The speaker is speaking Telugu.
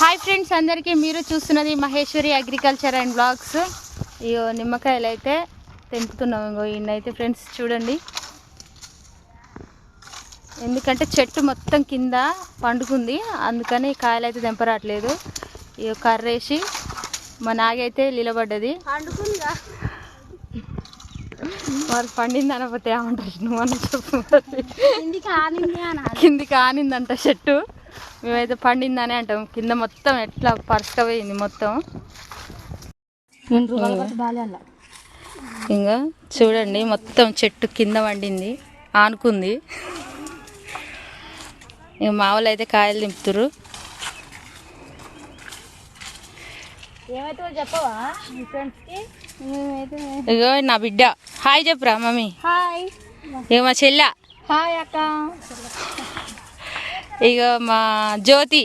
హాయ్ ఫ్రెండ్స్ అందరికీ, మీరు చూస్తున్నది మహేశ్వరి అగ్రికల్చర్ అండ్ బ్లాగ్స్. ఇగో నిమ్మకాయలు అయితే తెంపుతున్నాం. ఇంకో ఇన్నైతే ఫ్రెండ్స్ చూడండి, ఎందుకంటే చెట్టు మొత్తం కింద పండుకుంది, అందుకని కాయలు అయితే తెంపరాట్లేదు. ఇక కర్రేసి మా నాగైతే నిలబడ్డది. మరి పండింది అనకపోతే ఏమంటారు నువ్వు అని చెప్పు. కిందికి ఆనిందంట చెట్టు, మేమైతే పండిందని అంటాం. కింద మొత్తం ఎట్లా పరసకపోయింది మొత్తం. ఇంకా చూడండి, మొత్తం చెట్టు కింద పండింది, ఆనుకుంది. ఇక మా వాళ్ళు అయితే కాయలు దింపుతురు. ఇగో నా బిడ్డ హాయ్ చెప్పురా మమ్మీ. హాయ్. ఇక మా చెల్లె హాయ్ అక్క. ఇక మా జ్యోతి